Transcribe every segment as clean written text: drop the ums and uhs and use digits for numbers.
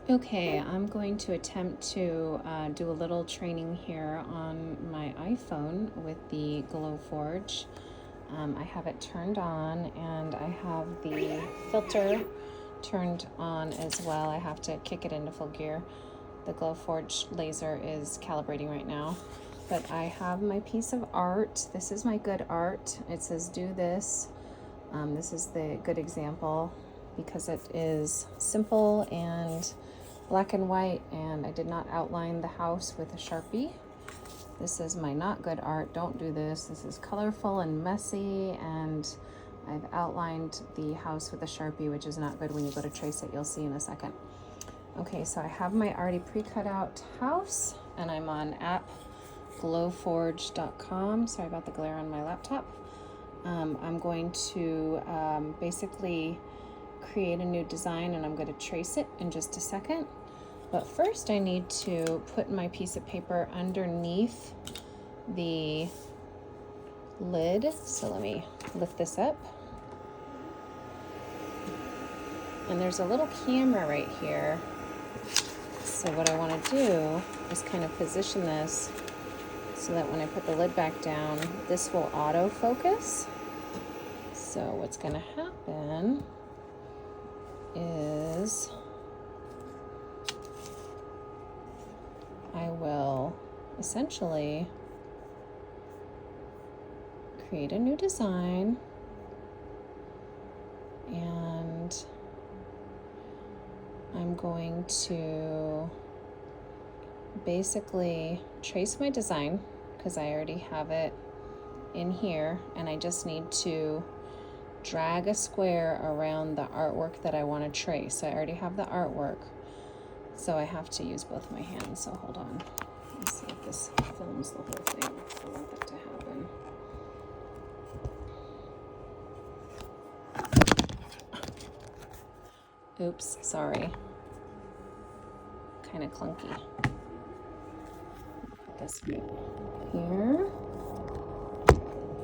Okay, I'm going to attempt to do a little training here on my iPhone with the Glowforge. I have it turned on and I have the filter turned on as well. I have to kick it into full gear. The Glowforge laser is calibrating right now. But I have my piece of art. This is my good art. It says do this. This is the good example because it is simple and black and white, and I did not outline the house with a Sharpie. This is my not good art. Don't do this. This is colorful and messy, and I've outlined the house with a Sharpie, which is not good. When you go to trace it, you'll see in a second. Okay, so I have my already pre-cut out house, and I'm on app glowforge.com. Sorry about the glare on my laptop. I'm going to basically create a new design, and I'm going to trace it in just a second. But first I need to put my piece of paper underneath the lid. So let me lift this up. And there's a little camera right here. So what I want to do is kind of position this so that when I put the lid back down, this will autofocus. So what's going to happen is I will essentially create a new design, and I'm going to basically trace my design because I already have it in here, and I just need to drag a square around the artwork that I want to trace. So I already have the artwork, so I have to use both my hands. So hold on, let's see if this films the whole thing. I want that to happen. Oops, sorry. Kind of clunky. Put this here,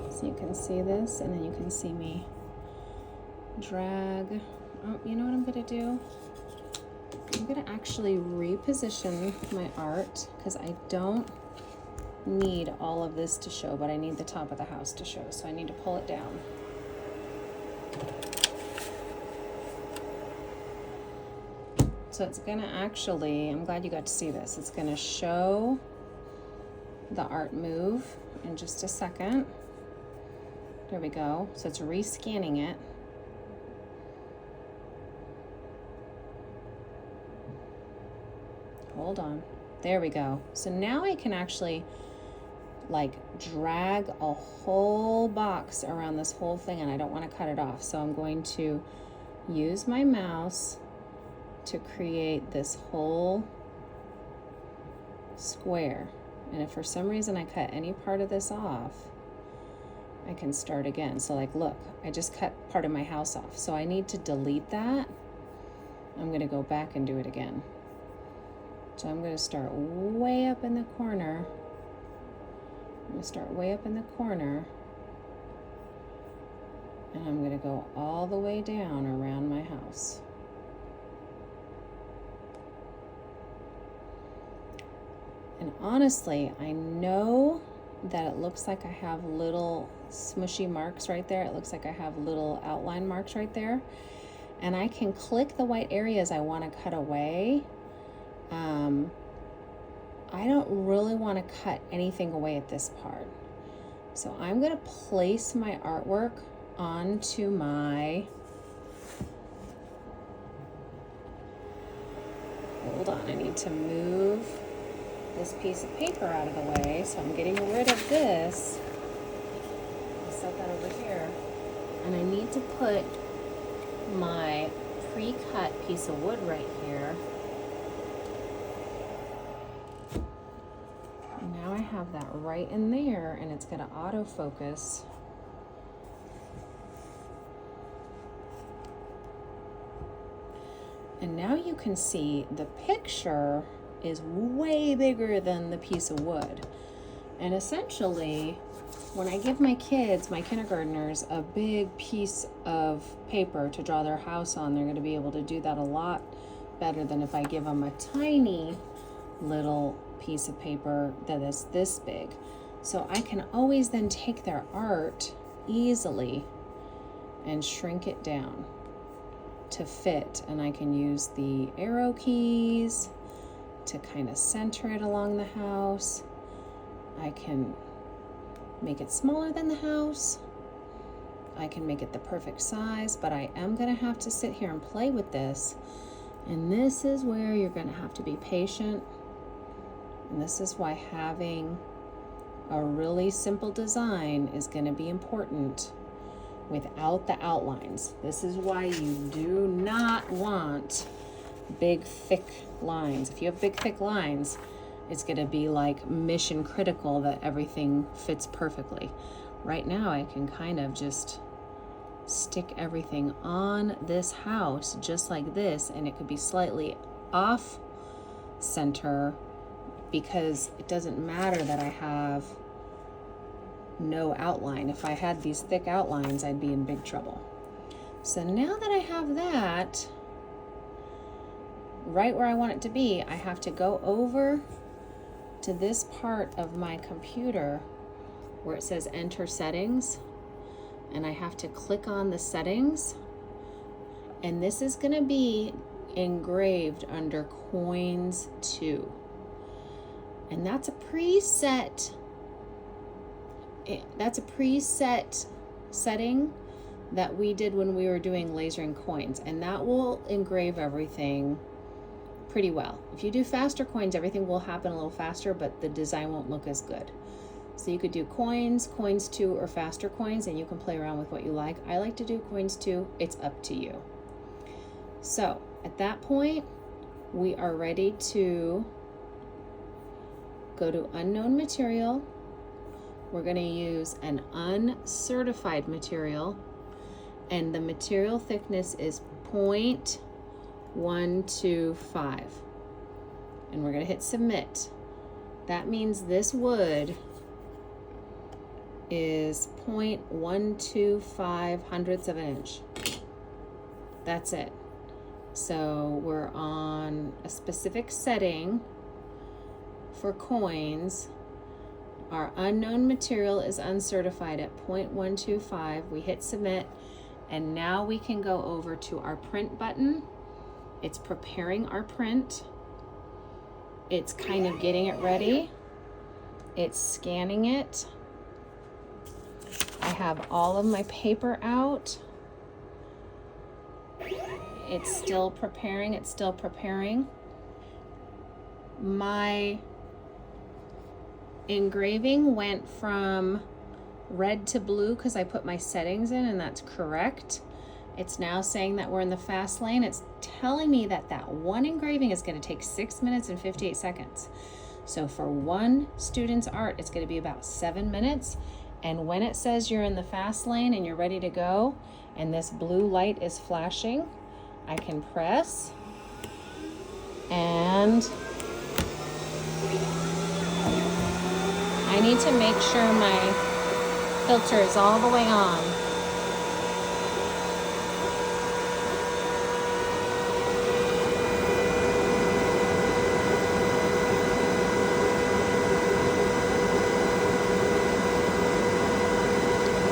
so you can see this, and then you can see me drag. Oh, you know what I'm gonna do? I'm gonna actually reposition my art because I don't need all of this to show, but I need the top of the house to show. So I need to pull it down. So it's gonna actually, I'm glad you got to see this. It's gonna show the art move in just a second. There we go. So it's rescanning it. Hold on. There we go. So now I can actually like drag a whole box around this whole thing, and I don't want to cut it off. So I'm going to use my mouse to create this whole square. And if for some reason I cut any part of this off, I can start again. So like, look, I just cut part of my house off. So I need to delete that. I'm gonna go back and do it again. So I'm gonna start way up in the corner. I'm gonna start way up in the corner. And I'm gonna go all the way down around my house. And honestly, I know that it looks like I have little smushy marks right there. It looks like I have little outline marks right there. And I can click the white areas I want to cut away. I don't really want to cut anything away at this part. So I'm going to place my artwork onto my, hold on, I need to move this piece of paper out of the way. So I'm getting rid of this. I'll set that over here. And I need to put my pre-cut piece of wood right here. And now I have that right in there, and it's going to autofocus. And now you can see the picture is way bigger than the piece of wood. And essentially, when I give my kids, my kindergartners, a big piece of paper to draw their house on, they're going to be able to do that a lot better than if I give them a tiny little piece of paper that is this big. So I can always then take their art easily and shrink it down to fit, and I can use the arrow keys to kind of center it along the house. I can make it smaller than the house. I can make it the perfect size, but I am going to have to sit here and play with this. And this is where you're going to have to be patient. And this is why having a really simple design is going to be important without the outlines. This is why you do not want big, thick lines. If you have big, thick lines, it's going to be like mission critical that everything fits perfectly. Right now, I can kind of just stick everything on this house just like this, and it could be slightly off center because it doesn't matter that I have no outline. If I had these thick outlines, I'd be in big trouble. So now that I have that right where I want it to be, I have to go over to this part of my computer where it says enter settings, and I have to click on the settings, and this is going to be engraved under coins 2, and that's a preset setting that we did when we were doing lasering coins, and that will engrave everything pretty well. If you do faster coins, everything will happen a little faster, but the design won't look as good. So you could do coins 2, or faster coins, and you can play around with what you like. I like to do coins 2. It's up to you. So at that point, we are ready to go to unknown material. We're going to use an uncertified material, and the material thickness is 0.125. And we're going to hit submit. That means this wood is 0.125 hundredths of an inch. That's it. So we're on a specific setting for coins. Our unknown material is uncertified at 0.125. We hit submit, and now we can go over to our print button. It's preparing our print. It's kind of getting it ready. It's scanning it. I have all of my paper out. It's still preparing. It's still preparing. My engraving went from red to blue because I put my settings in, and that's correct. It's now saying that we're in the fast lane. It's telling me that that one engraving is going to take 6 minutes and 58 seconds. So for one student's art, it's going to be about 7 minutes. And when it says you're in the fast lane and you're ready to go, and this blue light is flashing, I can press, and I need to make sure my filter is all the way on.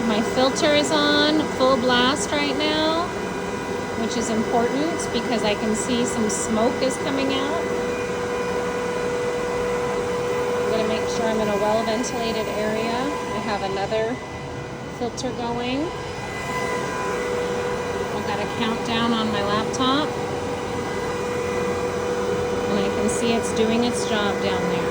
My filter is on full blast right now, which is important because I can see some smoke is coming out. I'm going to make sure I'm in a well-ventilated area. I have another filter going. I've got a countdown on my laptop, and I can see it's doing its job down there.